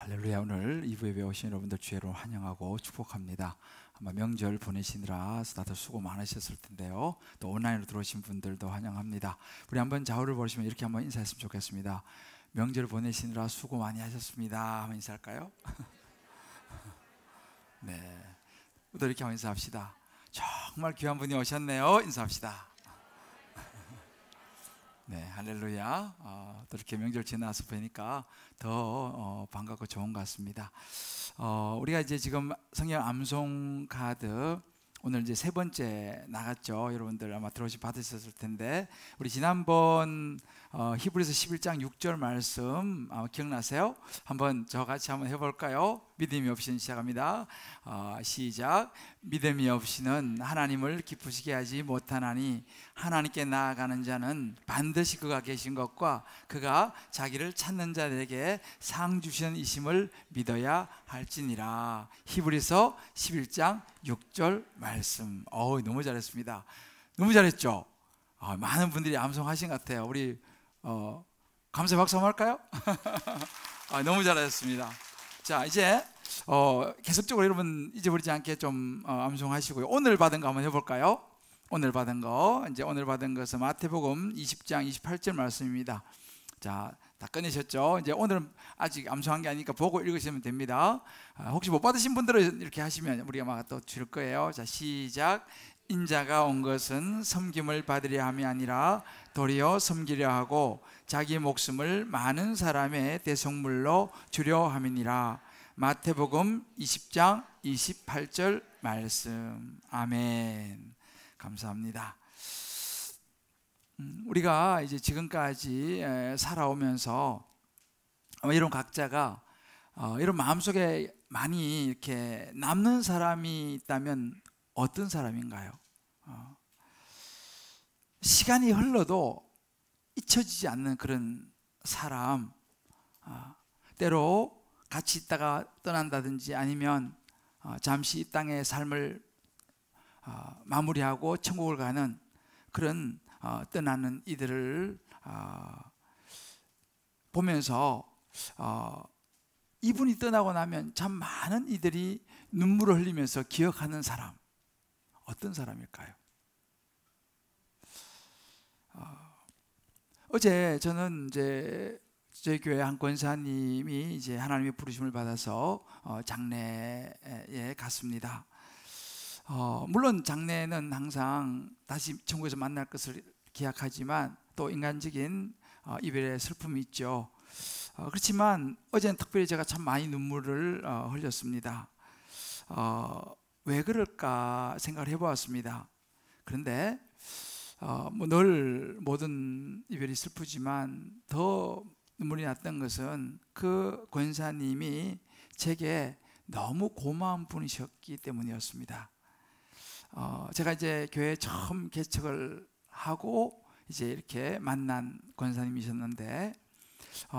할렐루야. 오늘 2부에 배우신 여러분들 주의로 환영하고 축복합니다. 아마 명절 보내시느라 다들 수고 많으셨을 텐데요. 또 온라인으로 들어오신 분들도 환영합니다. 우리 한번 좌우를 보시면 이렇게 한번 인사했으면 좋겠습니다. 명절 보내시느라 수고 많이 하셨습니다. 한번 인사할까요? 네, 또 이렇게 한번 인사합시다. 정말 귀한 분이 오셨네요. 인사합시다. 네, 할렐루야. 또 이렇게 명절 지나서 보니까 더 반갑고 좋은 것 같습니다. 우리가 이제 지금 성경 암송 카드 오늘 이제 세 번째 나갔죠. 여러분들 아마 들어오시 받으셨을 텐데, 우리 지난번 히브리서 11장 6절 말씀 기억나세요? 한번 저같이 한번 해볼까요? 믿음이 없이는 시작합니다. 시작. 믿음이 없이는 하나님을 기쁘시게 하지 못하나니 하나님께 나아가는 자는 반드시 그가 계신 것과 그가 자기를 찾는 자들에게 상 주시는 이심을 믿어야 할지니라. 히브리서 11장 6절 말씀. 너무 잘했습니다. 너무 잘했죠? 많은 분들이 암송하신 것 같아요. 우리 감사 박수 한번 할까요? 너무 잘하셨습니다. 자, 이제 계속적으로 여러분 잊어버리지 않게 좀 암송하시고요. 오늘 받은 거 한번 해볼까요? 오늘 받은 것은 마태복음 20장 28절 말씀입니다. 자, 다 꺼내셨죠? 이제 오늘은 아직 암송한 게 아니니까 보고 읽으시면 됩니다. 혹시 못 받으신 분들은 이렇게 하시면 우리가 막 또 줄 거예요. 자, 시작. 인자가 온 것은 섬김을 받으려 함이 아니라 도리어 섬기려 하고 자기 목숨을 많은 사람의 대속물로 주려 함이니라. 마태복음 20장 28절 말씀. 아멘. 감사합니다. 우리가 이제 지금까지 살아오면서 이런 각자가 이런 마음속에 많이 이렇게 남는 사람이 있다면 어떤 사람인가요? 시간이 흘러도 잊혀지지 않는 그런 사람, 때로 같이 있다가 떠난다든지 아니면 잠시 이 땅의 삶을 마무리하고 천국을 가는 그런 떠나는 이들을 보면서 이분이 떠나고 나면 참 많은 이들이 눈물을 흘리면서 기억하는 사람, 어떤 사람일까요? 어제 저는 이제 저희 교회 한 권사님이 이제 하나님의 부르심을 받아서 장례에 갔습니다. 물론 장례는 항상 다시 천국에서 만날 것을 기약하지만 또 인간적인 이별의 슬픔이 있죠. 그렇지만 어제는 특별히 제가 참 많이 눈물을 흘렸습니다. 왜 그럴까 생각을 해보았습니다. 그런데 늘 모든 이별이 슬프지만 더 눈물이 났던 것은 그 권사님이 제게 너무 고마운 분이셨기 때문이었습니다. 제가 이제 교회 처음 개척을 하고 이제 이렇게 만난 권사님이셨는데,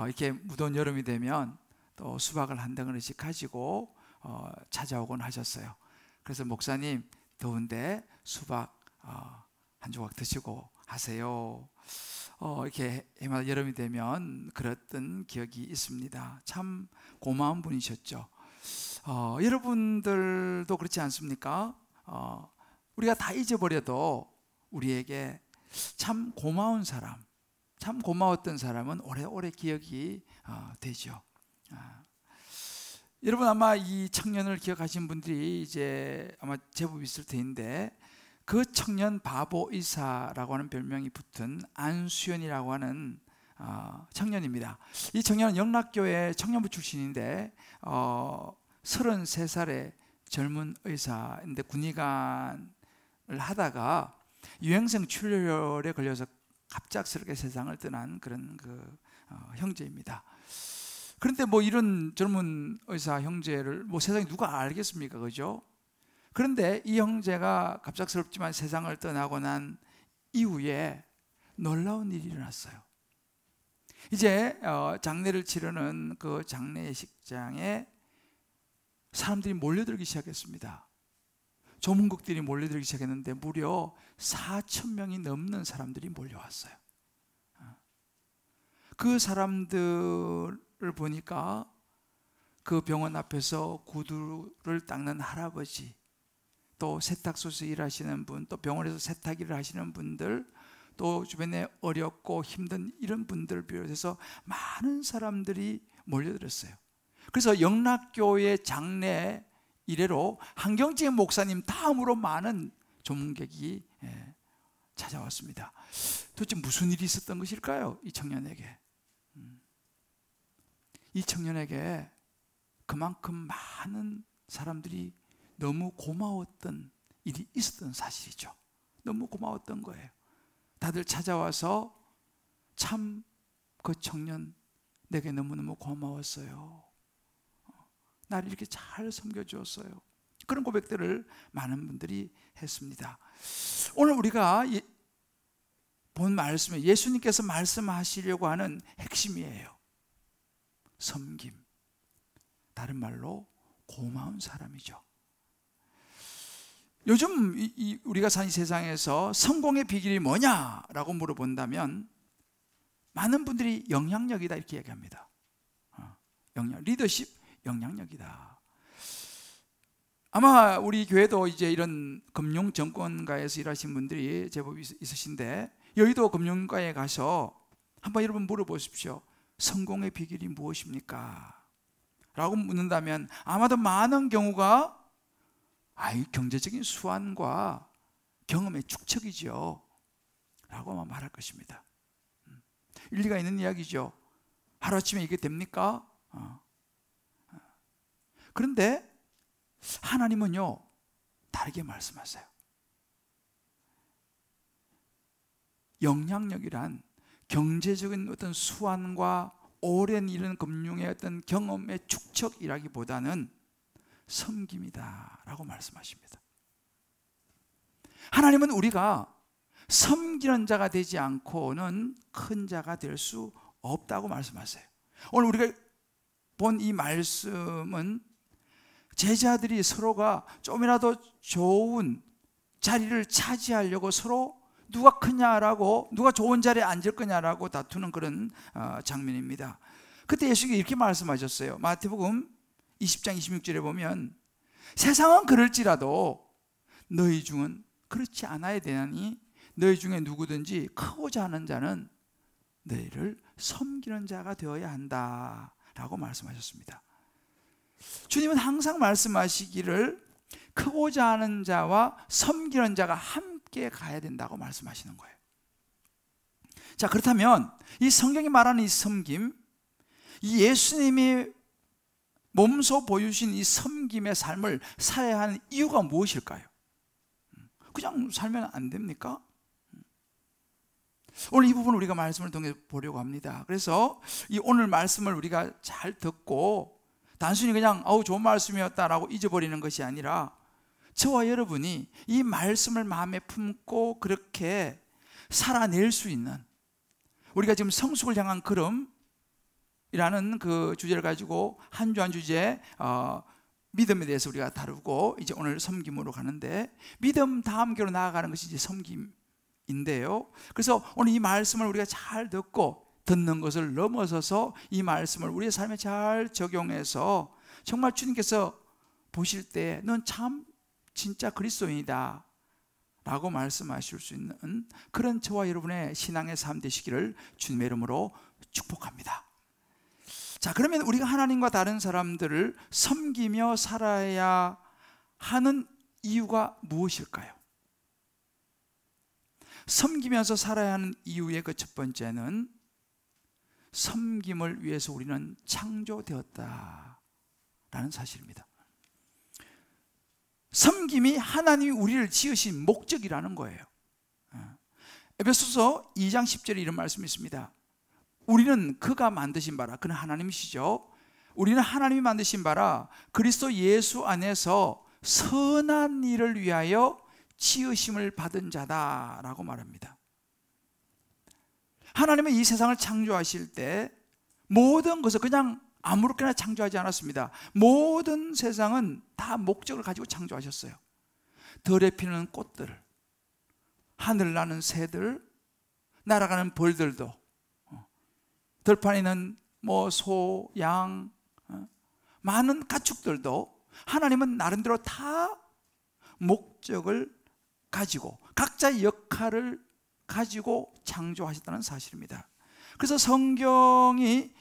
이렇게 무더운 여름이 되면 또 수박을 한 덩어리씩 가지고 찾아오곤 하셨어요. 그래서 목사님 더운데 수박 한 조각 드시고 하세요. 이렇게 해마다 여름이 되면 그랬던 기억이 있습니다. 참 고마운 분이셨죠. 여러분들도 그렇지 않습니까? 우리가 다 잊어버려도 우리에게 참 고마운 사람, 참 고마웠던 사람은 오래오래 기억이 되죠. 여러분 아마 이 청년을 기억하신 분들이 이제 아마 제법 있을 텐데, 그 청년 바보 의사라고 하는 별명이 붙은 안수연이라고 하는 청년입니다. 이 청년은 영락교회 청년부 출신인데 33살의 젊은 의사인데 군의관을 하다가 유행성 출혈에 걸려서 갑작스럽게 세상을 떠난 그런 형제입니다. 그런데 이런 젊은 의사 형제를 세상에 누가 알겠습니까? 그죠? 그런데 이 형제가 갑작스럽지만 세상을 떠나고 난 이후에 놀라운 일이 일어났어요. 이제 장례를 치르는 그 장례식장에 사람들이 몰려들기 시작했습니다. 조문국들이 몰려들기 시작했는데 무려 4,000명이 넘는 사람들이 몰려왔어요. 그 사람들을 보니까 그 병원 앞에서 구두를 닦는 할아버지, 또 세탁소에서 일하시는 분, 또 병원에서 세탁 일을 하시는 분들, 또 주변에 어렵고 힘든 이런 분들을 비롯해서 많은 사람들이 몰려들었어요. 그래서 영락교회 장례 이래로 한경재 목사님 다음으로 많은 조문객이 찾아왔습니다. 도대체 무슨 일이 있었던 것일까요? 이 청년에게. 이 청년에게 그만큼 많은 사람들이 너무 고마웠던 일이 있었던 사실이죠. 너무 고마웠던 거예요. 다들 찾아와서 참 그 청년 내게 너무너무 고마웠어요. 나를 이렇게 잘 섬겨주었어요. 그런 고백들을 많은 분들이 했습니다. 오늘 우리가 본 말씀에 예수님께서 말씀하시려고 하는 핵심이에요. 섬김. 다른 말로 고마운 사람이죠. 요즘 우리가 사는 세상에서 성공의 비결이 뭐냐라고 물어본다면 많은 분들이 영향력이다 이렇게 얘기합니다. 리더십, 영향력이다. 아마 우리 교회도 이제 이런 금융 정권가에서 일하신 분들이 제법 있으신데, 여의도 금융가에 가서 한번 여러분 물어보십시오. 성공의 비결이 무엇입니까? 라고 묻는다면 아마도 많은 경우가 경제적인 수완과 경험의 축적이죠 라고 아마 말할 것입니다. 일리가 있는 이야기죠. 하루아침에 이게 됩니까? 그런데 하나님은요 다르게 말씀하세요. 영향력이란 경제적인 어떤 수완과 오랜 이런 금융의 어떤 경험의 축적이라기보다는 섬김이다 라고 말씀하십니다. 하나님은 우리가 섬기는 자가 되지 않고는 큰 자가 될 수 없다고 말씀하세요. 오늘 우리가 본 이 말씀은 제자들이 서로가 좀이라도 좋은 자리를 차지하려고 서로 누가 크냐라고, 누가 좋은 자리에 앉을 거냐라고 다투는 그런 장면입니다. 그때 예수님이 이렇게 말씀하셨어요. 마태복음 20장 26절에 보면 세상은 그럴지라도 너희 중은 그렇지 않아야 되나니 너희 중에 누구든지 크고자 하는 자는 너희를 섬기는 자가 되어야 한다 라고 말씀하셨습니다. 주님은 항상 말씀하시기를 크고자 하는 자와 섬기는 자가 함께 가야 된다고 말씀하시는 거예요. 자, 그렇다면 이 성경이 말하는 이 섬김, 이 예수님이 몸소 보여주신 이 섬김의 삶을 살아야 하는 이유가 무엇일까요? 그냥 살면 안 됩니까? 오늘 이 부분을 우리가 말씀을 통해 보려고 합니다. 그래서 이 오늘 말씀을 우리가 잘 듣고 단순히 그냥 좋은 말씀이었다라고 잊어버리는 것이 아니라 저와 여러분이 이 말씀을 마음에 품고 그렇게 살아낼 수 있는, 우리가 지금 성숙을 향한 걸음이라는 그 주제를 가지고 한 주 한 주제 믿음에 대해서 우리가 다루고 이제 오늘 섬김으로 가는데, 믿음 다음 교로 나아가는 것이 이제 섬김인데요. 그래서 오늘 이 말씀을 우리가 잘 듣고 듣는 것을 넘어서서 이 말씀을 우리의 삶에 잘 적용해서 정말 주님께서 보실 때 넌 참 진짜 그리스도인이다 라고 말씀하실 수 있는 그런 저와 여러분의 신앙의 삶 되시기를 주님의 이름으로 축복합니다. 자, 그러면 우리가 하나님과 다른 사람들을 섬기며 살아야 하는 이유가 무엇일까요? 섬기면서 살아야 하는 이유의 그 첫 번째는 섬김을 위해서 우리는 창조되었다라는 사실입니다. 섬김이 하나님이 우리를 지으신 목적이라는 거예요. 에베소서 2장 10절에 이런 말씀이 있습니다. 우리는 그가 만드신 바라, 그는 하나님이시죠. 우리는 하나님이 만드신 바라 그리스도 예수 안에서 선한 일을 위하여 지으심을 받은 자다라고 말합니다. 하나님은 이 세상을 창조하실 때 모든 것을 그냥 아무렇게나 창조하지 않았습니다. 모든 세상은 다 목적을 가지고 창조하셨어요. 들에 피는 꽃들, 하늘 나는 새들, 날아가는 벌들도, 들판에 있는 소, 양, 많은 가축들도 하나님은 나름대로 다 목적을 가지고 각자의 역할을 가지고 창조하셨다는 사실입니다. 그래서 성경이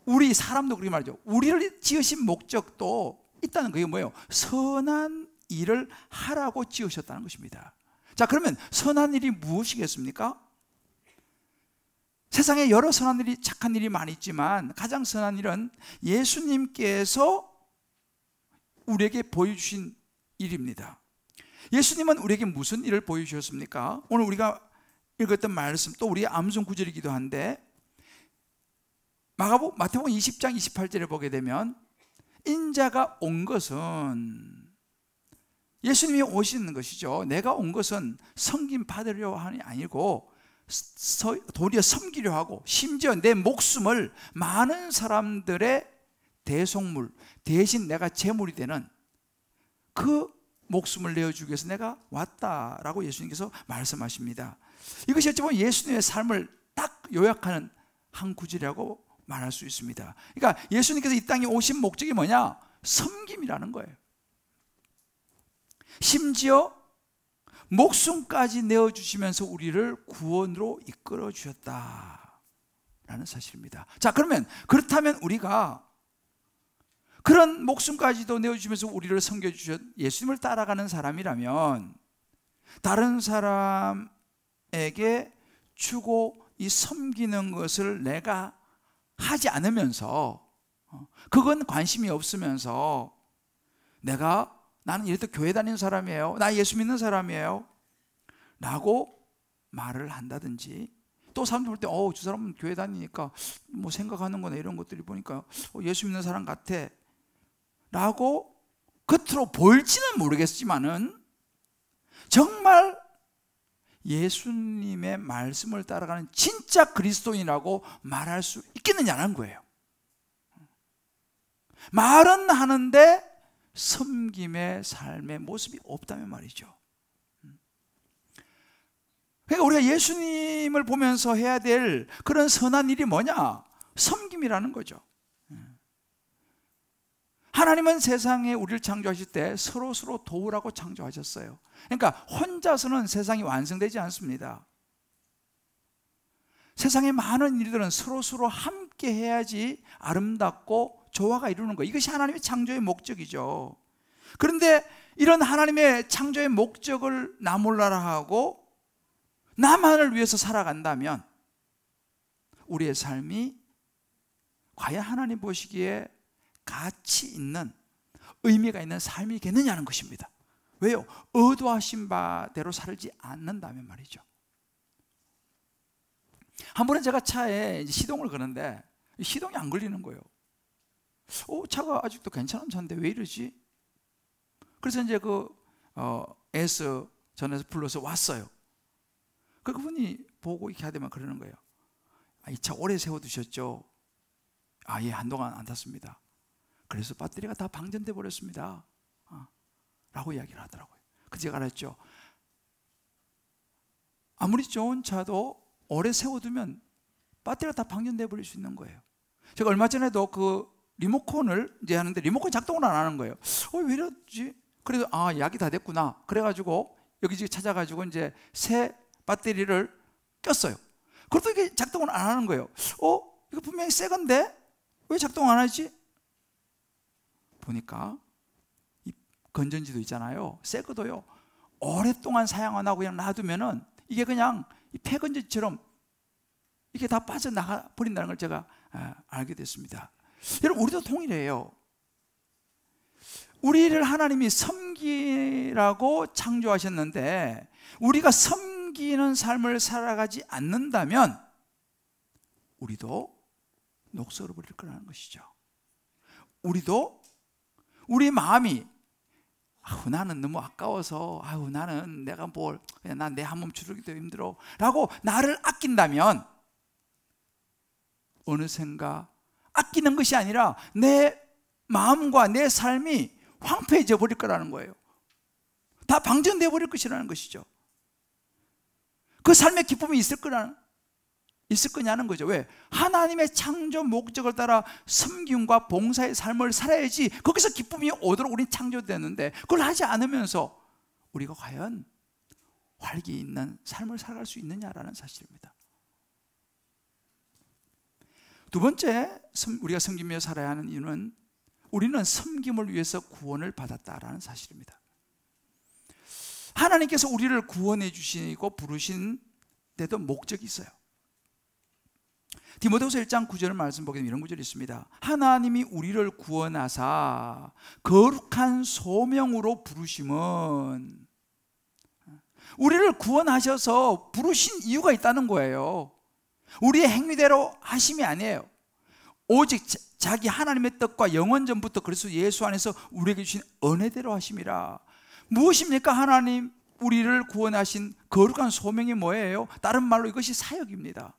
우리 사람도 그렇게 말이죠. 우리를 지으신 목적도 있다는 거예요. 뭐예요? 선한 일을 하라고 지으셨다는 것입니다. 자, 그러면 선한 일이 무엇이겠습니까? 세상에 여러 선한 일이, 착한 일이 많이 있지만 가장 선한 일은 예수님께서 우리에게 보여주신 일입니다. 예수님은 우리에게 무슨 일을 보여주셨습니까? 오늘 우리가 읽었던 말씀, 또 우리의 암송 구절이기도 한데, 마태복음 20장 28절을 보게 되면 인자가 온 것은, 예수님이 오시는 것이죠. 내가 온 것은 섬김 받으려 하니 아니고 도리어 섬기려 하고, 심지어 내 목숨을 많은 사람들의 대속물, 대신 내가 제물이 되는 그 목숨을 내어주기 위해서 내가 왔다라고 예수님께서 말씀하십니다. 이것이 어찌 보면 예수님의 삶을 딱 요약하는 한 구절이라고 말할 수 있습니다. 그러니까 예수님께서 이 땅에 오신 목적이 뭐냐? 섬김이라는 거예요. 심지어 목숨까지 내어주시면서 우리를 구원으로 이끌어 주셨다라는 사실입니다. 자, 그러면 그렇다면 우리가 그런 목숨까지도 내어주시면서 우리를 섬겨주셨 예수님을 따라가는 사람이라면 다른 사람에게 주고 이 섬기는 것을 내가 하지 않으면서, 그건 관심이 없으면서 나는 이래도 교회 다니는 사람이에요, 나 예수 믿는 사람이에요 라고 말을 한다든지, 또 사람들 볼 때 저 사람은 교회 다니니까 뭐 생각하는 거나 이런 것들이 보니까 예수 믿는 사람 같아 라고 겉으로 보일지는 모르겠지만은 정말 예수님의 말씀을 따라가는 진짜 그리스도인이라고 말할 수 있겠느냐는 거예요. 말은 하는데 섬김의 삶의 모습이 없다면 말이죠. 그러니까 우리가 예수님을 보면서 해야 될 그런 선한 일이 뭐냐? 섬김이라는 거죠. 하나님은 세상에 우리를 창조하실 때 서로 도우라고 창조하셨어요. 그러니까 혼자서는 세상이 완성되지 않습니다. 세상의 많은 일들은 서로 함께 해야지 아름답고 조화가 이루는 거예요. 이것이 하나님의 창조의 목적이죠. 그런데 이런 하나님의 창조의 목적을 나 몰라라 하고 나만을 위해서 살아간다면 우리의 삶이 과연 하나님 보시기에 가치 있는, 의미가 있는 삶이겠느냐는 것입니다. 왜요? 의도하신 바대로 살지 않는다면 말이죠. 한 번은 제가 차에 시동을 거는데 시동이 안 걸리는 거예요. 차가 아직도 괜찮은 차인데 왜 이러지? 그래서 이제 S 전에서 불러서 왔어요. 그분이 보고 이렇게 하더만 그러는 거예요. 이 차 오래 세워두셨죠? 예, 한동안 안 탔습니다. 그래서 배터리가 다 방전돼 버렸습니다 라고 이야기를 하더라고요. 그래서 제가 알았죠. 아무리 좋은 차도 오래 세워두면 배터리가 다 방전돼 버릴 수 있는 거예요. 제가 얼마 전에도 그 리모컨을 이제 하는데 리모컨 작동을 안 하는 거예요. 왜 이러지? 그래도 약이 다 됐구나. 그래가지고 여기저기 찾아가지고 이제 새 배터리를 꼈어요. 그래도 이게 작동을 안 하는 거예요. 이거 분명히 새 건데 왜 작동 안 하지? 보니까 이 건전지도 있잖아요. 새 거도요. 오랫동안 사용 안 하고 그냥 놔두면은 이게 그냥 이 폐건전지처럼 이게 다 빠져나가 버린다는 걸 제가 알게 됐습니다. 여러분, 우리도 동일해요. 우리를 하나님이 섬기라고 창조하셨는데 우리가 섬기는 삶을 살아가지 않는다면 우리도 녹슬어 버릴 거라는 것이죠. 우리도 우리 마음이 나는 너무 아까워서 나는 내가 그냥 난 내 한 몸 추르기도 힘들어 라고 나를 아낀다면 어느샌가 아끼는 것이 아니라 내 마음과 내 삶이 황폐해져 버릴 거라는 거예요. 다 방전되어 버릴 것이라는 것이죠. 그 삶의 기쁨이 있을 거라는, 있을 거냐는 거죠. 왜? 하나님의 창조 목적을 따라 섬김과 봉사의 삶을 살아야지 거기서 기쁨이 오도록 우리는 창조되는데, 그걸 하지 않으면서 우리가 과연 활기 있는 삶을 살아갈 수 있느냐라는 사실입니다. 두 번째, 우리가 섬기며 살아야 하는 이유는 우리는 섬김을 위해서 구원을 받았다라는 사실입니다. 하나님께서 우리를 구원해 주시고 부르신 데도 목적이 있어요. 디모데후서 1장 9절 말씀 보게 되면 이런 구절이 있습니다. 하나님이 우리를 구원하사 거룩한 소명으로 부르심은, 우리를 구원하셔서 부르신 이유가 있다는 거예요. 우리의 행위대로 하심이 아니에요. 오직 자기 하나님의 뜻과 영원전부터 그리스도 예수 안에서 우리에게 주신 은혜대로 하심이라. 무엇입니까? 하나님 우리를 구원하신 거룩한 소명이 뭐예요? 다른 말로 이것이 사역입니다.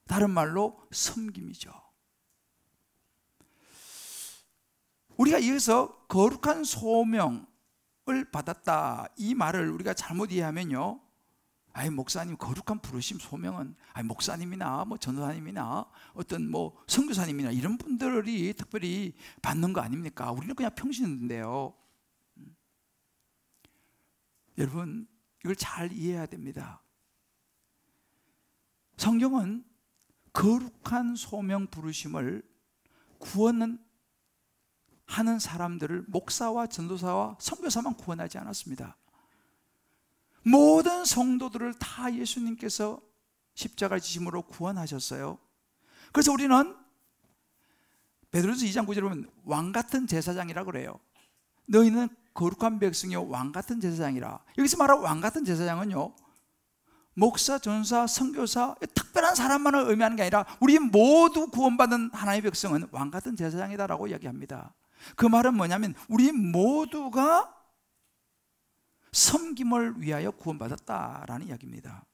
다른 말로 섬김이죠. 우리가 이어서 거룩한 소명을 받았다, 이 말을 우리가 잘못 이해하면요, 아니 목사님 거룩한 부르심 소명은 아니 목사님이나 뭐 전도사님이나 어떤 뭐 선교사님이나 이런 분들이 특별히 받는 거 아닙니까? 우리는 그냥 평신인데요. 여러분 이걸 잘 이해해야 됩니다. 성경은 거룩한 소명 부르심을 구원은 하는 사람들을 목사와 전도사와 선교사만 구원하지 않았습니다. 모든 성도들을 다 예수님께서 십자가 지심으로 구원하셨어요. 그래서 우리는 베드로전서 2장 9절에 보면 왕같은 제사장이라고 그래요. 너희는 거룩한 백성이요 왕같은 제사장이라. 여기서 말하는 왕같은 제사장은요, 목사, 전사, 선교사, 특별한 사람만을 의미하는 게 아니라 우리 모두 구원받은 하나님의 백성은 왕같은 제사장이다라고 이야기합니다. 그 말은 뭐냐면 우리 모두가 섬김을 위하여 구원받았다라는 이야기입니다.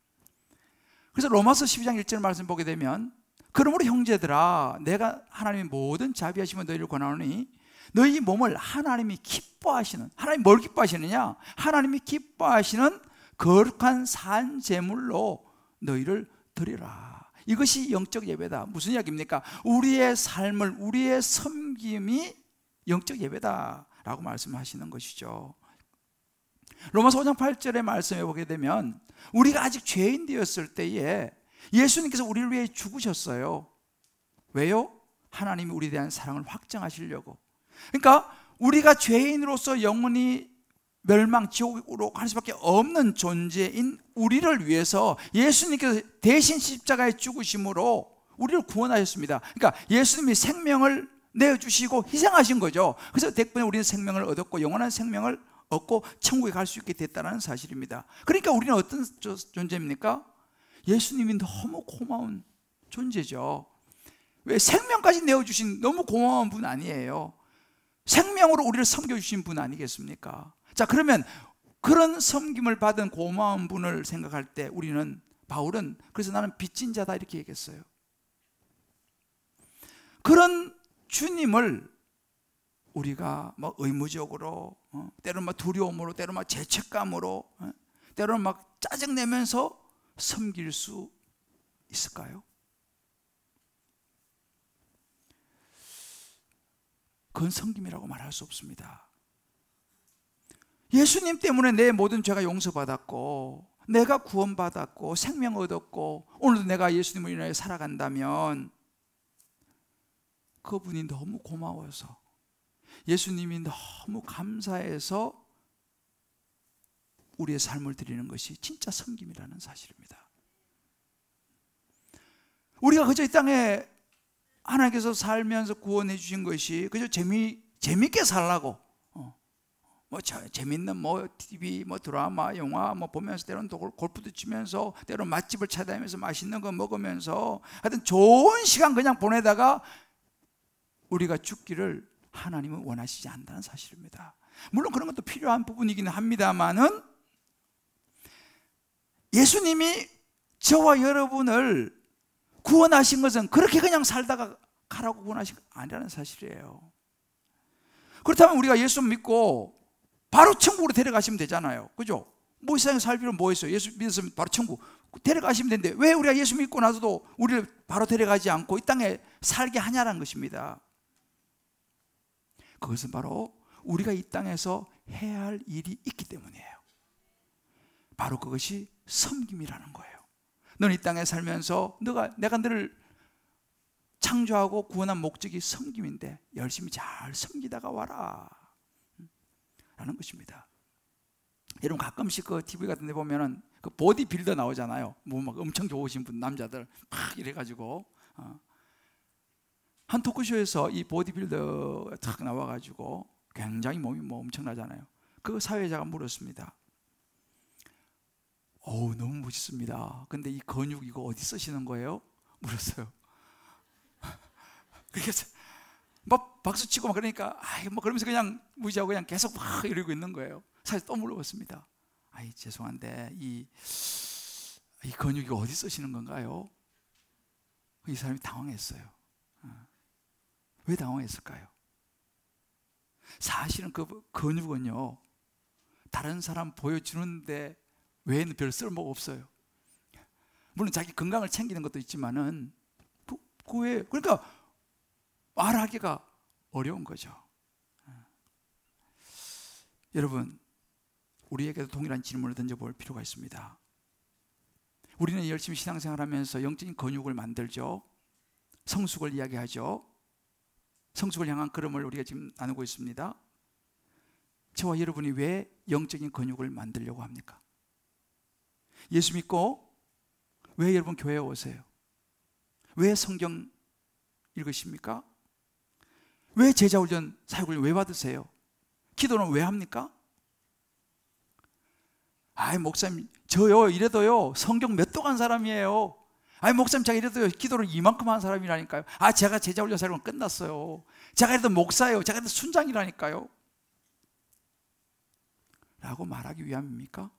그래서 로마서 12장 1절 말씀 보게 되면, 그러므로 형제들아 내가 하나님의 모든 자비하심을 너희를 권하노니 너희 몸을 하나님이 기뻐하시는, 하나님 뭘 기뻐하시느냐? 하나님이 기뻐하시는 거룩한 산 제물로 너희를 드리라. 이것이 영적 예배다. 무슨 이야기입니까? 우리의 삶을, 우리의 섬김이 영적 예배다라고 말씀하시는 것이죠. 로마서 5장 8절의 말씀에 보게 되면 우리가 아직 죄인 되었을 때에 예수님께서 우리를 위해 죽으셨어요. 왜요? 하나님이 우리에 대한 사랑을 확증하시려고. 그러니까 우리가 죄인으로서 영원히 멸망, 지옥으로 갈 수밖에 없는 존재인 우리를 위해서 예수님께서 대신 십자가에 죽으심으로 우리를 구원하셨습니다. 그러니까 예수님이 생명을 내어주시고 희생하신 거죠. 그래서 덕분에 우리는 생명을 얻었고 영원한 생명을 얻고 천국에 갈 수 있게 됐다는 사실입니다. 그러니까 우리는 어떤 존재입니까? 예수님이 너무 고마운 존재죠. 왜? 생명까지 내어주신 너무 고마운 분 아니에요. 생명으로 우리를 섬겨주신 분 아니겠습니까? 자, 그러면 그런 섬김을 받은 고마운 분을 생각할 때 우리는, 바울은 그래서 나는 빚진 자다 이렇게 얘기했어요. 그런 주님을 우리가 막 의무적으로, 때로는 막 두려움으로, 때로는 막 죄책감으로, 때로는 막 짜증내면서 섬길 수 있을까요? 그건 섬김이라고 말할 수 없습니다. 예수님 때문에 내 모든 죄가 용서받았고 내가 구원받았고 생명 얻었고 오늘도 내가 예수님을 인하여 살아간다면 그분이 너무 고마워서, 예수님이 너무 감사해서 우리의 삶을 드리는 것이 진짜 섬김이라는 사실입니다. 우리가 그저 이 땅에 하나님께서 살면서 구원해 주신 것이 그저 재미있게 살라고, 뭐 재밌는 뭐 TV, 뭐 드라마, 영화 뭐 보면서, 때로는 골프도 치면서, 때로는 맛집을 찾아다니면서 맛있는 거 먹으면서 하여튼 좋은 시간 그냥 보내다가 우리가 죽기를 하나님은 원하시지 않는다는 사실입니다. 물론 그런 것도 필요한 부분이기는 합니다만은 예수님이 저와 여러분을 구원하신 것은 그렇게 그냥 살다가 가라고 구원하신 게 아니라는 사실이에요. 그렇다면 우리가 예수 믿고 바로 천국으로 데려가시면 되잖아요. 그죠? 뭐 이 세상에 살 필요는 뭐 있어요? 예수 믿었으면 바로 천국. 데려가시면 되는데 왜 우리가 예수 믿고 나서도 우리를 바로 데려가지 않고 이 땅에 살게 하냐는 것입니다. 그것은 바로 우리가 이 땅에서 해야 할 일이 있기 때문이에요. 바로 그것이 섬김이라는 거예요. 너는 이 땅에 살면서 내가 너를 창조하고 구원한 목적이 섬김인데 열심히 잘 섬기다가 와라 라는 것입니다. 여러분 가끔씩 그 TV 같은 데 보면은 그 보디빌더 나오잖아요. 뭐 막 엄청 좋으신 분 남자들 막 이래가지고 한 토크쇼에서 이 보디빌더 탁 나와가지고 굉장히 몸이 뭐 엄청나잖아요. 그 사회자가 물었습니다. 어우 너무 멋있습니다. 근데 이 근육 이거 어디 쓰시는 거예요? 물었어요. 그래서 막 박수치고 막 그러니까 뭐 그러면서 그냥 무시하고 그냥 계속 막 이러고 있는 거예요. 사실 또 물어봤습니다. 죄송한데 이 근육이 어디 쓰시는 건가요? 이 사람이 당황했어요. 왜 당황했을까요? 사실은 그 근육은요 다른 사람 보여주는데 외에는 별 쓸모가 없어요. 물론 자기 건강을 챙기는 것도 있지만은 그 외에 그러니까 말하기가 어려운 거죠. 여러분 우리에게도 동일한 질문을 던져볼 필요가 있습니다. 우리는 열심히 신앙생활하면서 영적인 근육을 만들죠. 성숙을 이야기하죠. 성숙을 향한 걸음을 우리가 지금 나누고 있습니다. 저와 여러분이 왜 영적인 근육을 만들려고 합니까? 예수 믿고 왜 여러분 교회에 오세요? 왜 성경 읽으십니까? 왜 제자훈련 사역을 왜 받으세요? 기도는 왜 합니까? 목사님 저요 이래도요 성경 몇 도 간 사람이에요. 목사님 제가 이래도요 기도를 이만큼 한 사람이라니까요. 제가 제자훈련 사역은 끝났어요. 제가 이래도 목사예요. 제가 이래도 순장이라니까요 라고 말하기 위함입니까?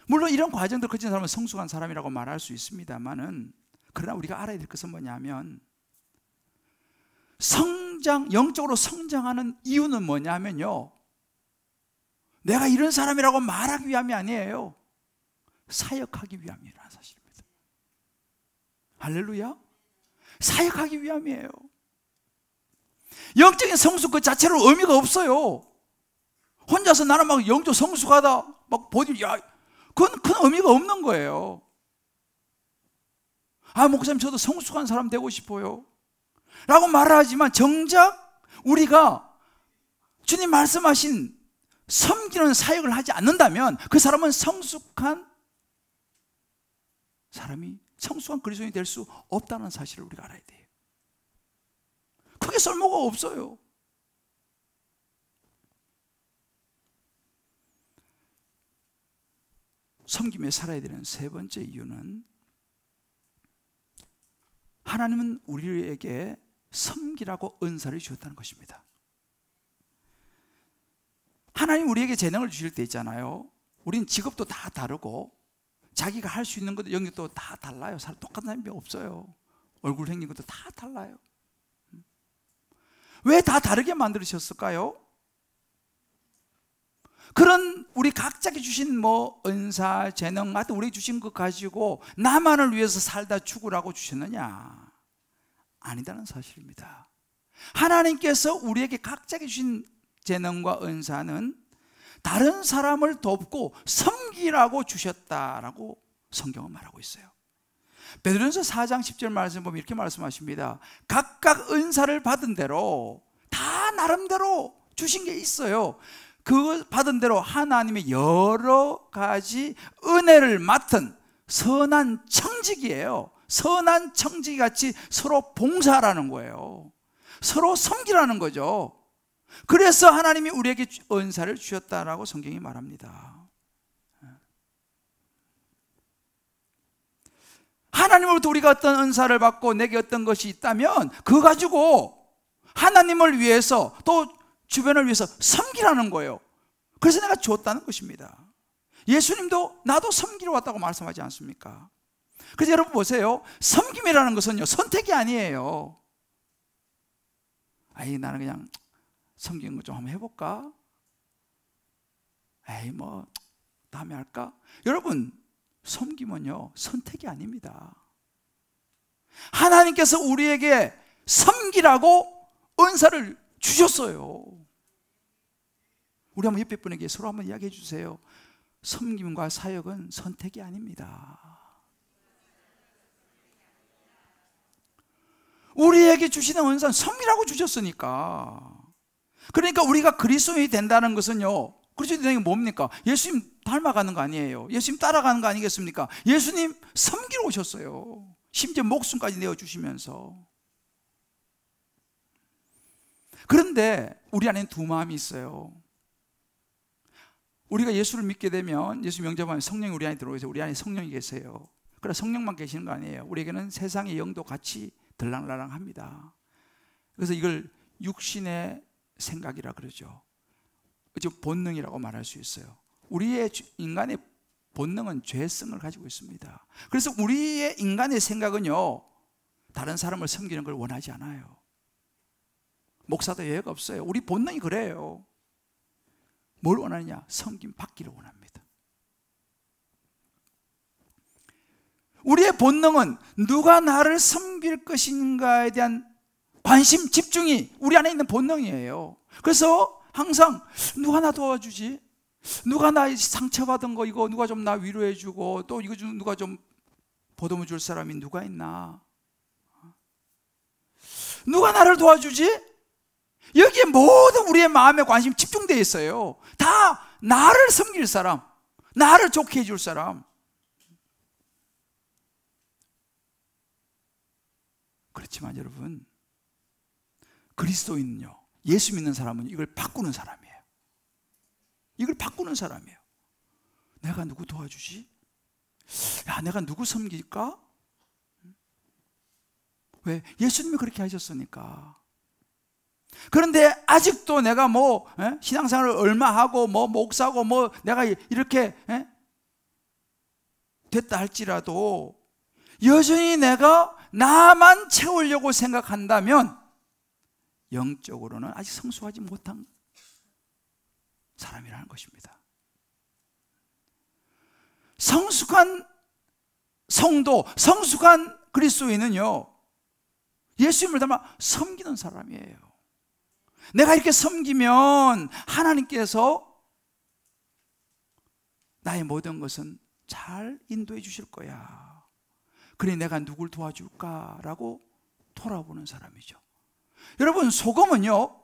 물론 이런 과정들 거친 사람은 성숙한 사람이라고 말할 수 있습니다만은 그러나 우리가 알아야 될 것은 뭐냐면 영적으로 성장하는 이유는 뭐냐면요 내가 이런 사람이라고 말하기 위함이 아니에요. 사역하기 위함이라는 사실입니다. 할렐루야. 사역하기 위함이에요. 영적인 성숙 그 자체로 의미가 없어요. 혼자서 나는 막 영적 성숙하다 막 그건 큰 의미가 없는 거예요. 목사님 저도 성숙한 사람 되고 싶어요 라고 말하지만 정작 우리가 주님 말씀하신 섬기는 사역을 하지 않는다면 그 사람은 성숙한 그리스도인이 될 수 없다는 사실을 우리가 알아야 돼요. 크게 쓸모가 없어요. 섬김에 살아야 되는 세 번째 이유는 하나님은 우리에게 섬기라고 은사를 주셨다는 것입니다. 하나님 우리에게 재능을 주실 때 있잖아요. 우린 직업도 다 다르고 자기가 할 수 있는 것도 영역도 다 달라요. 똑같은 사람이 없어요. 얼굴 생긴 것도 다 달라요. 왜 다 다르게 만들으셨을까요? 그런 우리 각자에게 주신 은사, 재능, 하여튼 우리에게 주신 것 가지고 나만을 위해서 살다 죽으라고 주셨느냐? 아니다는 사실입니다. 하나님께서 우리에게 각자에게 주신 재능과 은사는 다른 사람을 돕고 섬기라고 주셨다라고 성경은 말하고 있어요. 베드로전서 4장 10절 말씀 보면 이렇게 말씀하십니다. 각각 은사를 받은 대로 다 나름대로 주신 게 있어요. 그 받은 대로 하나님의 여러 가지 은혜를 맡은 선한 청직이에요. 선한 청지기 같이 서로 봉사하라는 거예요. 서로 섬기라는 거죠. 그래서 하나님이 우리에게 은사를 주셨다라고 성경이 말합니다. 하나님으로부터 우리가 어떤 은사를 받고 내게 어떤 것이 있다면 그거 가지고 하나님을 위해서 또 주변을 위해서 섬기라는 거예요. 그래서 내가 줬다는 것입니다. 예수님도 나도 섬기러 왔다고 말씀하지 않습니까? 그래서 여러분 보세요. 섬김이라는 것은요 선택이 아니에요. 나는 그냥 섬기는 거 좀 한번 해볼까? 다음에 할까? 여러분, 섬김은요 선택이 아닙니다. 하나님께서 우리에게 섬기라고 은사를 주셨어요. 우리 한번 옆에 분에게 서로 한번 이야기해 주세요. 섬김과 사역은 선택이 아닙니다. 우리에게 주시는 은사는 섬기라고 주셨으니까. 그러니까 우리가 그리스도인이 된다는 것은요, 그리스도인이 되는 게 뭡니까? 예수님 닮아가는 거 아니에요. 예수님 따라가는 거 아니겠습니까? 예수님 섬기러 오셨어요. 심지어 목숨까지 내어주시면서. 그런데 우리 안에는 두 마음이 있어요. 우리가 예수를 믿게 되면, 예수 명접하면 성령이 우리 안에 들어오셔서 우리 안에 성령이 계세요. 그러나 성령만 계시는 거 아니에요. 우리에게는 세상의 영도 같이 들랑날랑합니다. 그래서 이걸 육신의 생각이라 그러죠. 본능이라고 말할 수 있어요. 우리의 인간의 본능은 죄성을 가지고 있습니다. 그래서 우리의 인간의 생각은요, 다른 사람을 섬기는 걸 원하지 않아요. 목사도 예외가 없어요. 우리 본능이 그래요. 뭘 원하느냐? 섬김 받기를 원합니다. 우리의 본능은 누가 나를 섬길 것인가에 대한 관심, 집중이 우리 안에 있는 본능이에요. 그래서 항상 누가 나 도와주지? 누가 나 상처받은 거 이거 누가 좀 나 위로해 주고, 또 이거 누가 좀 보듬어 줄 사람이 누가 있나? 누가 나를 도와주지? 여기에 모든 우리의 마음의 관심이 집중되어 있어요. 다 나를 섬길 사람, 나를 좋게 해줄 사람. 그렇지만 여러분, 그리스도인은요, 예수 믿는 사람은 이걸 바꾸는 사람이에요. 이걸 바꾸는 사람이에요. 내가 누구 도와주지? 야, 내가 누구 섬길까? 왜? 예수님이 그렇게 하셨으니까. 그런데 아직도 내가 신앙생활을 얼마 하고 목사고 내가 이렇게 됐다 할지라도 여전히 내가 나만 채우려고 생각한다면 영적으로는 아직 성숙하지 못한 사람이라는 것입니다. 성숙한 성도, 성숙한 그리스도인은요, 예수님을 닮아 섬기는 사람이에요. 내가 이렇게 섬기면 하나님께서 나의 모든 것은 잘 인도해 주실 거야. 그래 내가 누굴 도와줄까라고 돌아보는 사람이죠. 여러분, 소금은요,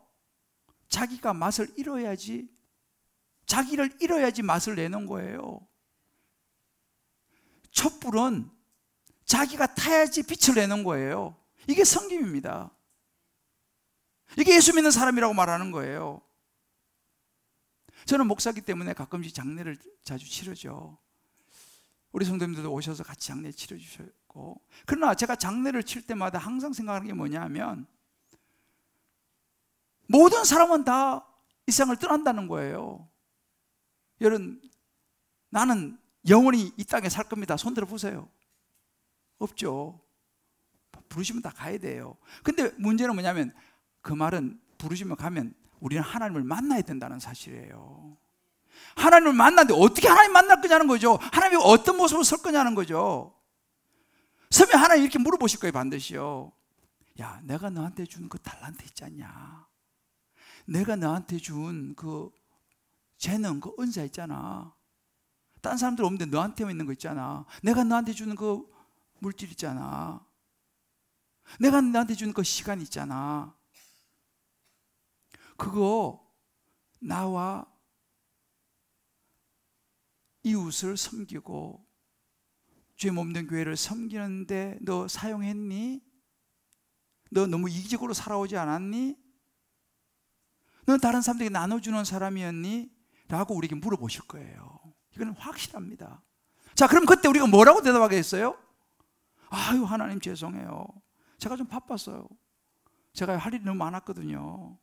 자기가 맛을 잃어야지, 자기를 잃어야지 맛을 내는 거예요. 촛불은 자기가 타야지 빛을 내는 거예요. 이게 섬김입니다. 이게 예수 믿는 사람이라고 말하는 거예요. 저는 목사기 때문에 가끔씩 장례를 자주 치르죠. 우리 성도님들도 오셔서 같이 장례 치러주셨고, 그러나 제가 장례를 칠 때마다 항상 생각하는 게 뭐냐면, 모든 사람은 다 이 세상을 떠난다는 거예요. 여러분, 나는 영원히 이 땅에 살 겁니다. 손 들어 보세요. 없죠. 부르시면 다 가야 돼요. 근데 문제는 뭐냐면, 그 말은 부르시면 가면 우리는 하나님을 만나야 된다는 사실이에요. 하나님을 만났는데 어떻게 하나님 만날 거냐는 거죠. 하나님이 어떤 모습으로 설 거냐는 거죠. 서면 하나님 이렇게 물어보실 거예요, 반드시요. 야, 내가 너한테 준 그 달란트 있지 않냐? 내가 너한테 준 그 재능, 그 은사 있잖아. 딴 사람들 없는데 너한테만 있는 거 있잖아. 내가 너한테 주는 그 물질 있잖아. 내가 너한테 주는 그 시간 있잖아. 그거 나와 이웃을 섬기고 죄 몸된 교회를 섬기는데 너 사용했니? 너 너무 이기적으로 살아오지 않았니? 너 다른 사람들에게 나눠주는 사람이었니? 라고 우리에게 물어보실 거예요. 이건 확실합니다. 자, 그럼 그때 우리가 뭐라고 대답하겠어요? 아유, 하나님 죄송해요. 제가 좀 바빴어요. 제가 할 일이 너무 많았거든요.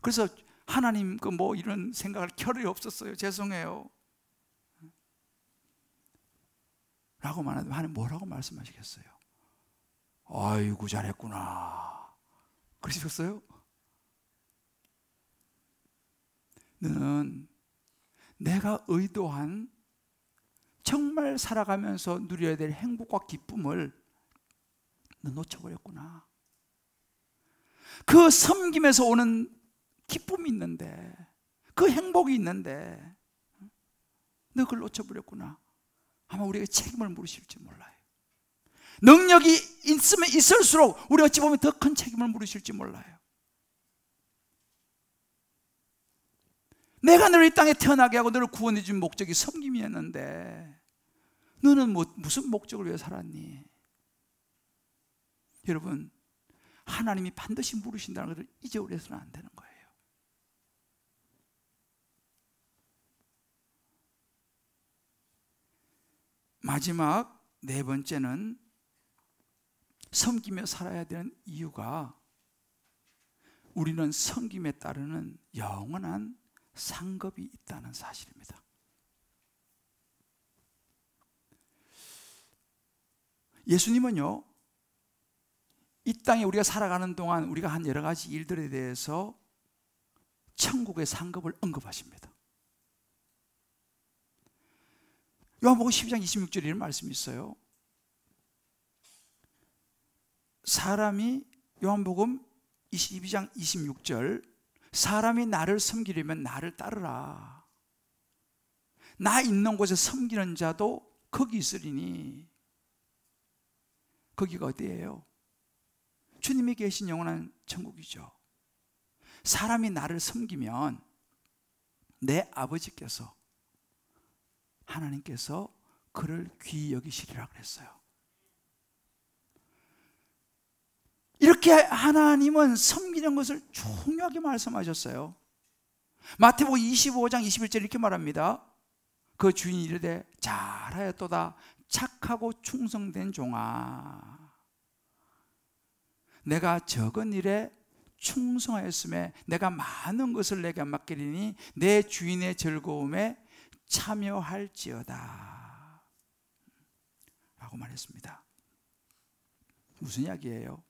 그래서 하나님 이런 생각할 겨를이 없었어요. 죄송해요. 라고 말하면 하나님 뭐라고 말씀하시겠어요? 아이고 잘했구나. 그러셨어요? 너는 내가 의도한 정말 살아가면서 누려야 될 행복과 기쁨을 너 놓쳐버렸구나. 그 섬김에서 오는 기쁨이 있는데, 그 행복이 있는데 너 그걸 놓쳐버렸구나. 아마 우리가 책임을 물으실지 몰라요. 능력이 있으면 있을수록 우리 어찌 보면 더 큰 책임을 물으실지 몰라요. 내가 너를 이 땅에 태어나게 하고 너를 구원해 준 목적이 섬김이었는데 너는 무슨 목적을 위해 살았니? 여러분, 하나님이 반드시 물으신다는 것을 잊어버려서는 안 되는 거예요. 마지막 네 번째는 섬기며 살아야 되는 이유가 우리는 섬김에 따르는 영원한 상급이 있다는 사실입니다. 예수님은요, 이 땅에 우리가 살아가는 동안 우리가 한 여러 가지 일들에 대해서 천국의 상급을 언급하십니다. 요한복음 12장 26절에 이런 말씀이 있어요. 사람이, 요한복음 22장 26절, 사람이 나를 섬기려면 나를 따르라. 나 있는 곳에 섬기는 자도 거기 있으리니. 거기가 어디예요? 주님이 계신 영원한 천국이죠. 사람이 나를 섬기면 내 아버지께서, 하나님께서 그를 귀히 여기시리라 그랬어요. 이렇게 하나님은 섬기는 것을 중요하게 말씀하셨어요. 마태복음 25장 21절 이렇게 말합니다. 그 주인이 이르되 잘하였도다 착하고 충성된 종아, 내가 적은 일에 충성하였음에 내가 많은 것을 내게 맡기리니 내 주인의 즐거움에 참여할지어다 라고 말했습니다. 무슨 이야기예요?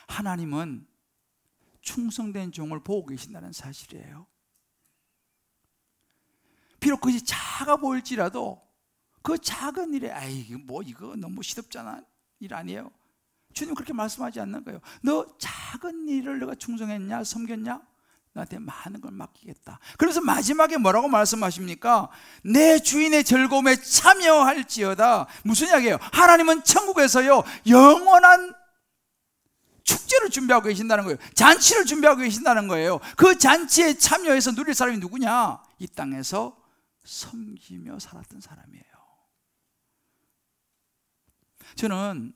하나님은 충성된 종을 보고 계신다는 사실이에요. 비록 그것이 작아 보일지라도 그 작은 일에 이거 너무 시덥잖아 일 아니에요. 주님 그렇게 말씀하지 않는 거예요. 너 작은 일을 너가 충성했냐, 섬겼냐? 나한테 많은 걸 맡기겠다. 그래서 마지막에 뭐라고 말씀하십니까? 내 주인의 즐거움에 참여할지어다. 무슨 이야기예요? 하나님은 천국에서요 영원한 축제를 준비하고 계신다는 거예요. 잔치를 준비하고 계신다는 거예요. 그 잔치에 참여해서 누릴 사람이 누구냐? 이 땅에서 섬기며 살았던 사람이에요. 저는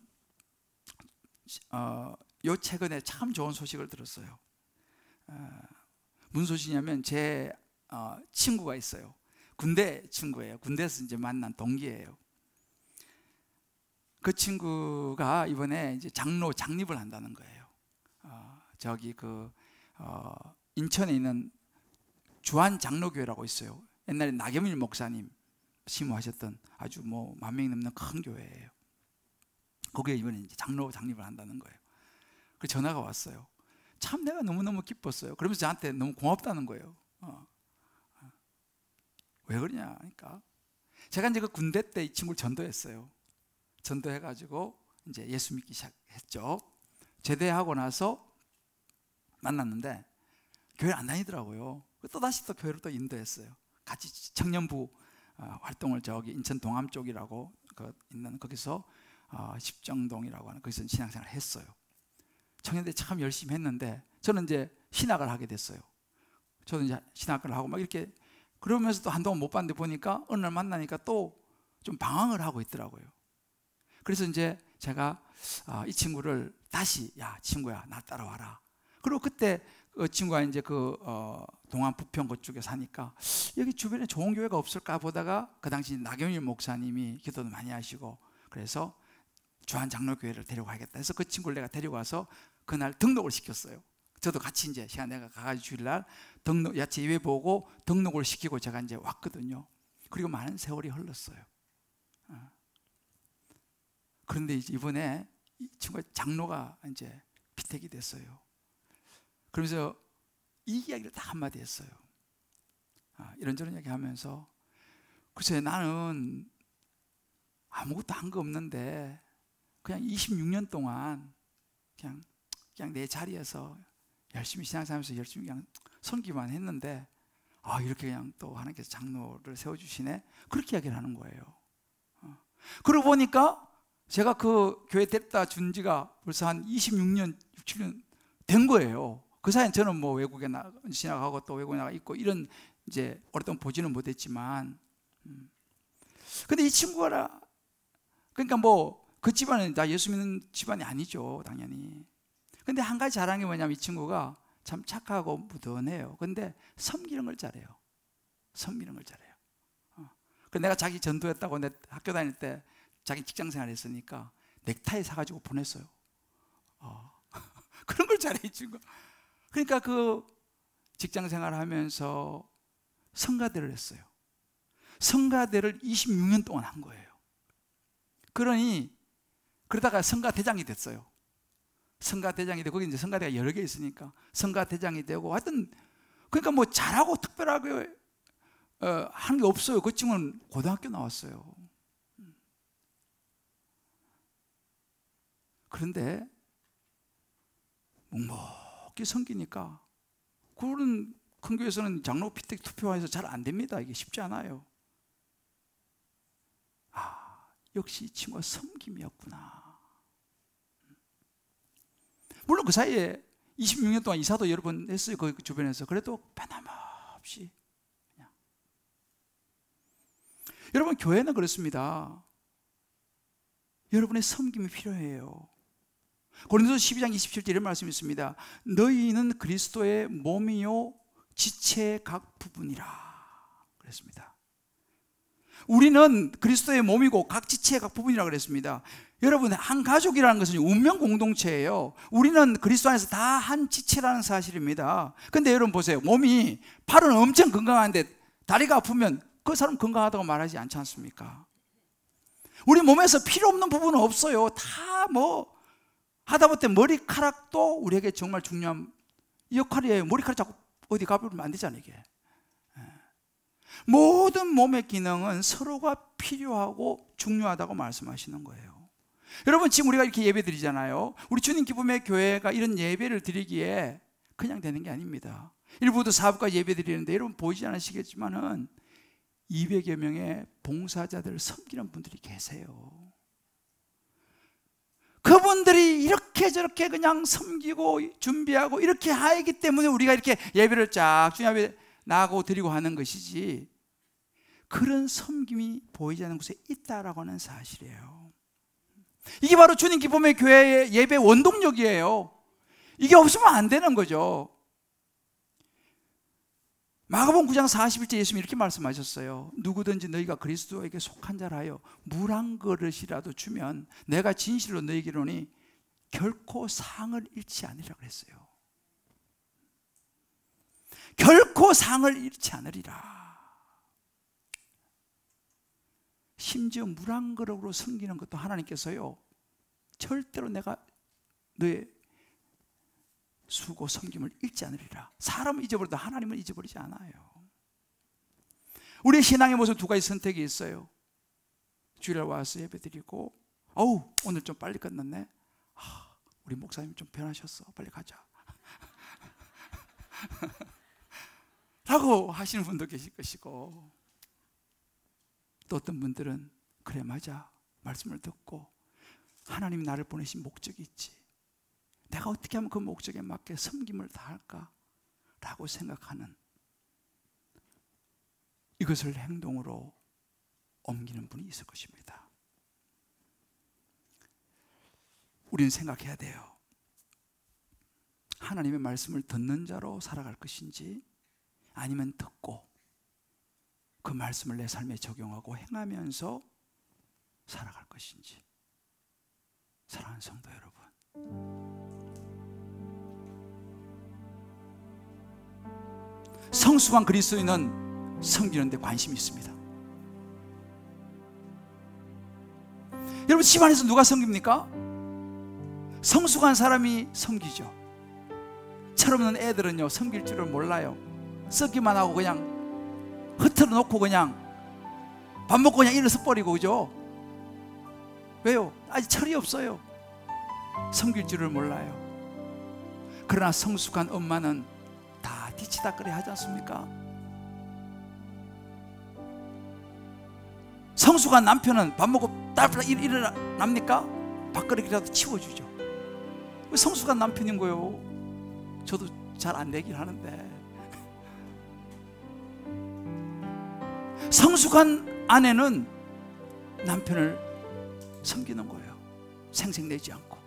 요 최근에 참 좋은 소식을 들었어요. 무슨 소식이냐면 제 친구가 있어요. 군대 친구예요. 군대에서 이제 만난 동기예요. 그 친구가 이번에 이제 장로 장립을 한다는 거예요. 인천에 있는 주한 장로교회라고 있어요. 옛날에 나경일 목사님 심호하셨던 아주 만 명이 넘는 큰 교회예요. 거기에 이번에 이제 장로 장립을 한다는 거예요. 그 전화가 왔어요. 참 내가 너무너무 기뻤어요. 그러면서 저한테 너무 고맙다는 거예요. 왜 그러냐 하니까 제가 이제 그 군대 때 이 친구를 전도했어요. 전도해가지고 이제 예수 믿기 시작했죠. 제대하고 나서 만났는데 교회 안 다니더라고요. 또 다시 또 교회로 또 인도했어요. 같이 청년부 활동을 저기 인천 동암 쪽이라고 있는 거기서 십정동이라고 하는 거기서 신앙생활을 했어요. 청년들이 참 열심히 했는데 저는 이제 신학을 하게 됐어요. 저는 이제 신학을 하고 막 이렇게 그러면서 또 한동안 못 봤는데 보니까 어느 날 만나니까 또 좀 방황을 하고 있더라고요. 그래서 이제 제가 이 친구를 다시 야 친구야 나 따라와라. 그리고 그때 그 친구가 이제 동안 부평 그쪽에 사니까 여기 주변에 좋은 교회가 없을까 보다가 그 당시 나경일 목사님이 기도도 많이 하시고 그래서 주한 장로교회를 데려가야겠다 해서 그 친구를 내가 데려가서 그날 등록을 시켰어요. 저도 같이 이제 시간 내가 가가지고 주일날 등록 야채 예배 보고 등록을 시키고 제가 이제 왔거든요. 그리고 많은 세월이 흘렀어요. 그런데 이제 이번에 이 친구가 장로가 이제 피택이 됐어요. 그러면서 이 이야기를 다 한마디 했어요. 이런저런 얘기하면서 글쎄 나는 아무것도 한 거 없는데 그냥 26년 동안 그냥 내 자리에서 열심히 신앙생활하면서 열심히 그냥 섬기만 했는데 이렇게 그냥 또 하나님께서 장로를 세워주시네, 그렇게 이야기를 하는 거예요. 그러고 보니까 제가 그 교회 됐다 준 지가 벌써 한 26년, 27년 된 거예요. 그 사이엔 저는 뭐 외국에 진학하고 또 외국에 나가 있고 이런 이제 오랫동안 보지는 못했지만, 근데 이 친구가 그러니까 뭐 그 집안은 다 예수 믿는 집안이 아니죠, 당연히. 근데 한 가지 잘하는 게 뭐냐면 이 친구가 참 착하고 무던해요. 근데 섬기는 걸 잘해요. 섬기는 걸 잘해요. 그래서 내가 자기 전도했다고 내 학교 다닐 때 자기 직장 생활 했으니까 넥타이 사가지고 보냈어요. 그런 걸 잘해 이 친구. 그러니까 그 직장 생활 하면서 성가대를 했어요. 성가대를 26년 동안 한 거예요. 그러다가 성가대장이 됐어요. 성가대장이 되고, 거기 이제 성가대가 여러 개 있으니까 성가대장이 되고, 하여튼 그러니까 뭐 잘하고 특별하게 한 게 없어요. 그 친구는 고등학교 나왔어요. 그런데 묵묵히 섬기니까, 그런 큰 교회에서는 장로 피택 투표해서 잘 안 됩니다. 이게 쉽지 않아요. 역시 이 친구가 섬김이었구나. 물론 그 사이에 26년 동안 이사도 여러 번 했어요. 그 주변에서. 그래도 변함없이 그냥. 여러분, 교회는 그렇습니다. 여러분의 섬김이 필요해요. 고린도서 12장 27절 이런 말씀이 있습니다. 너희는 그리스도의 몸이요 지체의 각 부분이라 그랬습니다. 우리는 그리스도의 몸이고 각 지체의 각 부분이라고 그랬습니다. 여러분, 한 가족이라는 것은 운명 공동체예요. 우리는 그리스도 안에서 다 한 지체라는 사실입니다. 근데 여러분 보세요. 몸이, 팔은 엄청 건강한데 다리가 아프면 그 사람 건강하다고 말하지 않지 않습니까? 우리 몸에서 필요 없는 부분은 없어요. 다 뭐 하다못해 머리카락도 우리에게 정말 중요한 역할이에요. 머리카락 자꾸 어디 가버리면 안 되잖아요, 이게. 모든 몸의 기능은 서로가 필요하고 중요하다고 말씀하시는 거예요. 여러분, 지금 우리가 이렇게 예배 드리잖아요. 우리 주님 기쁨의 교회가 이런 예배를 드리기에 그냥 되는 게 아닙니다. 일부도 사업과 예배 드리는데 여러분 보이지 않으시겠지만은 200여 명의 봉사자들 섬기는 분들이 계세요. 그분들이 이렇게 저렇게 그냥 섬기고 준비하고 이렇게 하기 때문에 우리가 이렇게 예배를 쫙 주님 앞에 나가고 드리고 하는 것이지, 그런 섬김이 보이지 않는 곳에 있다라고 하는 사실이에요. 이게 바로 주님 기쁨의 교회의 예배 원동력이에요. 이게 없으면 안 되는 거죠. 마가복음 9장 41절 예수님이 이렇게 말씀하셨어요. 누구든지 너희가 그리스도에게 속한 자라여 물 한 그릇이라도 주면 내가 진실로 너희에게 이르노니 결코 상을 잃지 않으리라 그랬어요. 결코 상을 잃지 않으리라. 심지어 물 한 그릇으로 섬기는 것도 하나님께서요, 절대로 내가 너의 수고 섬김을 잃지 않으리라. 사람은 잊어버려도 하나님은 잊어버리지 않아요. 우리의 신앙의 모습 두 가지 선택이 있어요. 주일날 와서 예배드리고, 오늘 좀 빨리 끝났네. 우리 목사님 좀 변하셨어. 빨리 가자. 라고 하시는 분도 계실 것이고, 또 어떤 분들은 그래 맞아, 말씀을 듣고 하나님이 나를 보내신 목적이 있지, 내가 어떻게 하면 그 목적에 맞게 섬김을 다할까 라고 생각하는, 이것을 행동으로 옮기는 분이 있을 것입니다. 우리는 생각해야 돼요. 하나님의 말씀을 듣는 자로 살아갈 것인지, 아니면 듣고 그 말씀을 내 삶에 적용하고 행하면서 살아갈 것인지. 사랑하는 성도 여러분, 성숙한 그리스도인은 섬기는 데 관심이 있습니다. 여러분, 집안에서 누가 섬깁니까? 성숙한 사람이 섬기죠. 철없는 애들은요 섬길 줄을 몰라요. 썩기만 하고 그냥 흐트러 놓고 그냥 밥 먹고 그냥 일어서 버리고, 그죠? 왜요? 아직 철이 없어요. 섬길 줄을 몰라요. 그러나 성숙한 엄마는 다 뒤치다꺼리 하지 않습니까? 성숙한 남편은 밥 먹고 딸딸 일어납니까? 밥그릇이라도 치워주죠. 성숙한 남편인 거예요. 저도 잘 안 되긴 하는데. 성숙한 아내는 남편을 섬기는 거예요. 생색내지 않고.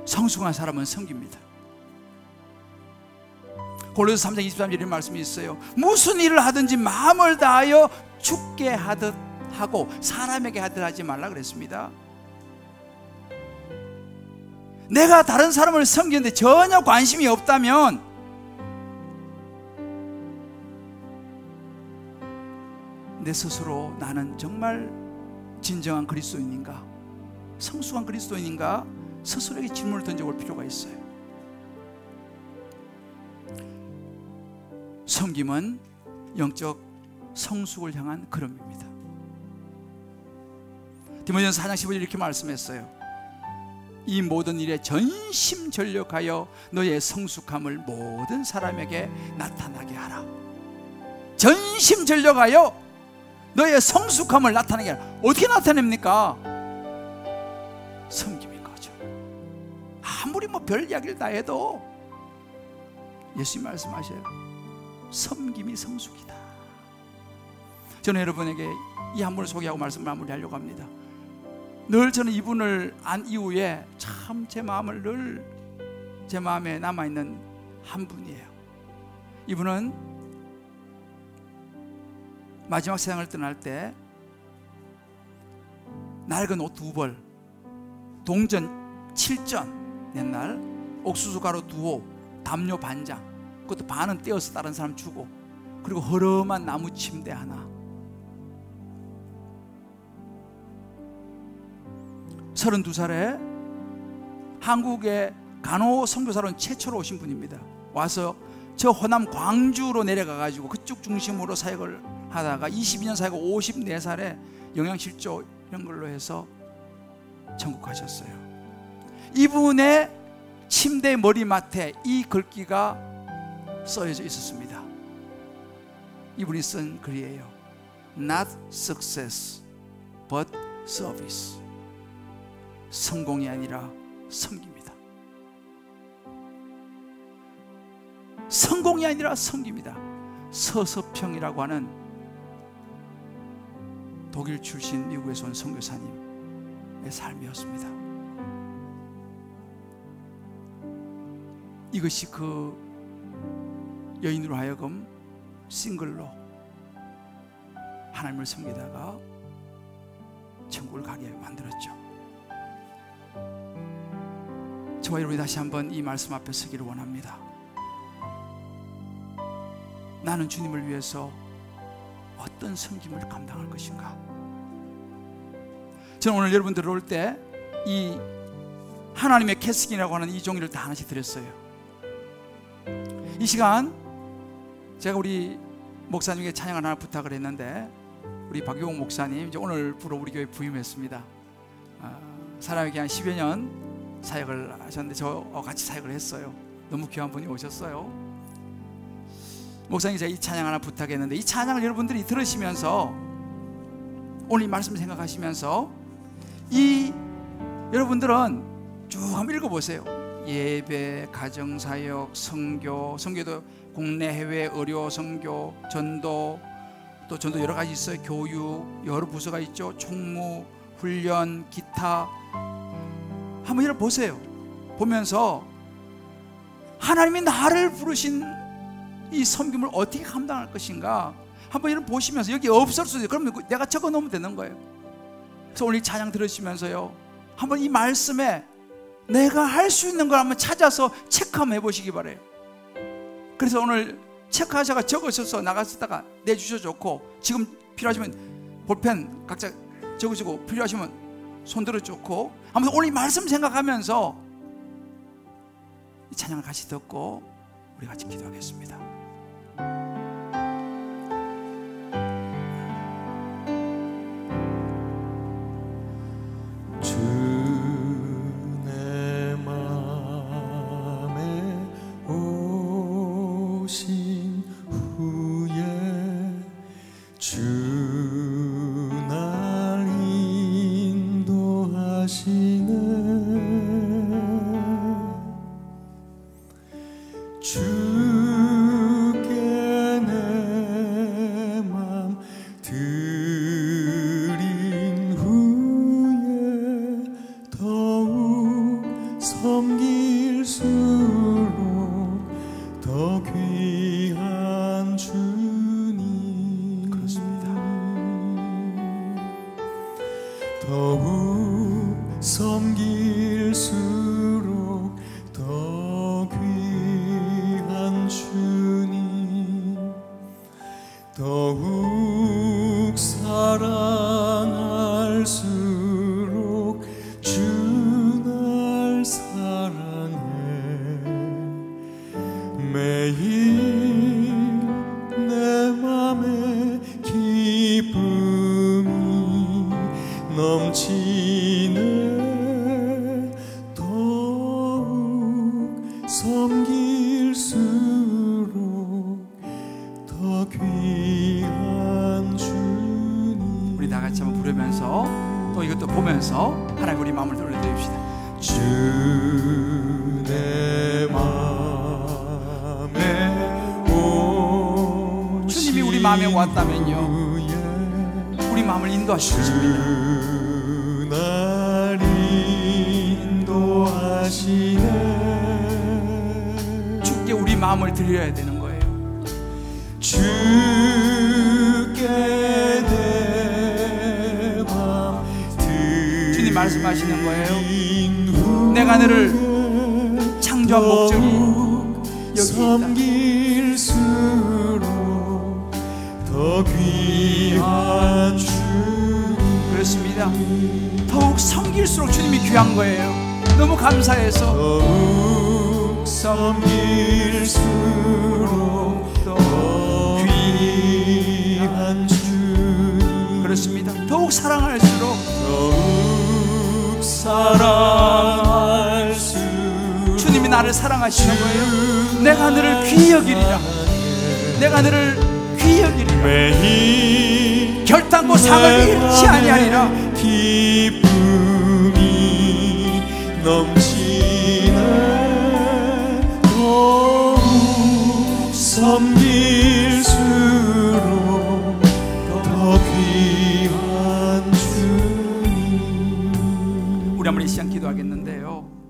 성숙한 사람은 섬깁니다. 골로새 3장 23절에 이런 말씀이 있어요. 무슨 일을 하든지 마음을 다하여 주께 하듯 하고 사람에게 하듯 하지 말라 그랬습니다. 내가 다른 사람을 섬기는데 전혀 관심이 없다면 내 스스로 나는 정말 진정한 그리스도인인가, 성숙한 그리스도인인가 스스로에게 질문을 던져볼 필요가 있어요. 섬김은 영적 성숙을 향한 걸음입니다. 디모데전서 4장 15절 이렇게 말씀했어요. 이 모든 일에 전심전력하여 너의 성숙함을 모든 사람에게 나타나게 하라. 전심전력하여 너의 성숙함을 나타나게 하라. 어떻게 나타냅니까? 섬김인 거죠. 아무리 별 이야기를 다 해도 예수님 말씀하셔요. 섬김이 성숙이다. 저는 여러분에게 이 한 분을 소개하고 말씀을 마무리하려고 합니다. 늘 저는 이분을 안 이후에 참 제 마음을 늘 제 마음에 남아있는 한 분이에요. 이분은 마지막 세상을 떠날 때 낡은 옷 2벌, 동전 7전, 옛날 옥수수 가루 2호, 담요 반장, 그것도 반은 떼어서 다른 사람 주고, 그리고 허름한 나무 침대 하나. 32살에 한국의 간호 선교사로는 최초로 오신 분입니다. 와서 저 호남 광주로 내려가가지고 그쪽 중심으로 사역을 하다가 22년 사역을 54살에 영양실조 이런 걸로 해서 천국 가셨어요. 이분의 침대 머리맡에 이 글귀가 써져 있었습니다. 이분이 쓴 글이에요. Not success, but service. 성공이 아니라 섬깁니다. 성공이 아니라 섬깁니다. 서서평이라고 하는 독일 출신 미국에서 온 선교사님의 삶이었습니다. 이것이 그 여인으로 하여금 싱글로 하나님을 섬기다가 천국을 가게 만들었죠. 저와 여러분이 다시 한번 이 말씀 앞에 서기를 원합니다. 나는 주님을 위해서 어떤 섬김을 감당할 것인가? 저는 오늘 여러분 들어올 때 이 하나님의 캐스팅이라고 하는 이 종이를 다 하나씩 드렸어요. 이 시간 제가 우리 목사님에게 찬양을 하나 부탁을 했는데, 우리 박용옥 목사님 이제 오늘부로 우리 교회 부임했습니다. 사람에게 한 10여 년 사역을 하셨는데 저 같이 사역을 했어요. 너무 귀한 분이 오셨어요. 목사님, 제가 이 찬양 하나 부탁했는데, 이 찬양을 여러분들이 들으시면서 오늘 이 말씀 생각하시면서 이 여러분들은 쭉 한번 읽어보세요. 예배, 가정사역, 선교, 선교도 국내 해외 의료 선교, 전도, 또 전도 여러 가지 있어요. 교육, 여러 부서가 있죠. 총무, 훈련, 기타. 한번 읽어보세요. 보면서 하나님이 나를 부르신 이 섬김을 어떻게 감당할 것인가 한번 이런 보시면서, 여기 없을 수도 있어요. 그러면 내가 적어 놓으면 되는 거예요. 그래서 오늘 이 찬양 들으시면서요, 한번 이 말씀에 내가 할 수 있는 걸 한번 찾아서 체크 한번 해보시기 바래요. 그래서 오늘 체크하셔서 적으셔서 나가시다가 내주셔도 좋고, 지금 필요하시면 볼펜 각자 적으시고, 필요하시면 손들어 좋고, 아무튼 오늘 이 말씀 생각하면서 이 찬양을 같이 듣고 우리 같이 기도하겠습니다. 섬길수록 더 귀한 주님, 더욱 사랑할수록 주 날 사랑해. 매일 내 맘에 기쁨이 넘치네. 더욱 섬길수록 더 귀한 주님. 우리 다 같이 한번 부르면서 또 이것도 보면서 하나님 우리 마음을 돌려드립시다. 주 내 맘에 오시는 주님이 우리 마음에 왔다면요, 우리 마음을 인도하시겠습니다. 주 날 인도하시네. 주께 우리 마음을 드려야 되는 거예요. 주께 내 맘 주님 말씀하시는 거예요. 내가 너를 창조한 목적이 여기 있다. 섬길수록 더 귀한 주님. 그렇습니다. 더욱 섬길수록 주님이 귀한 거예요. 너무 감사해서 더욱 섬길수록 더 귀한 주님. 그렇습니다. 더욱 사랑할수록 더욱 사랑할수록 주님이 나를 사랑하시는 거예요. 내가 너를 귀히 여기리라. 내가 너를 귀히 여기리라. 매일 결단코 상을 잃지 아니하리라. 기쁨이 넘치네. 더욱 섬길수록 더 귀한 주님. 우리 한번 이 시간 기도하겠는데요.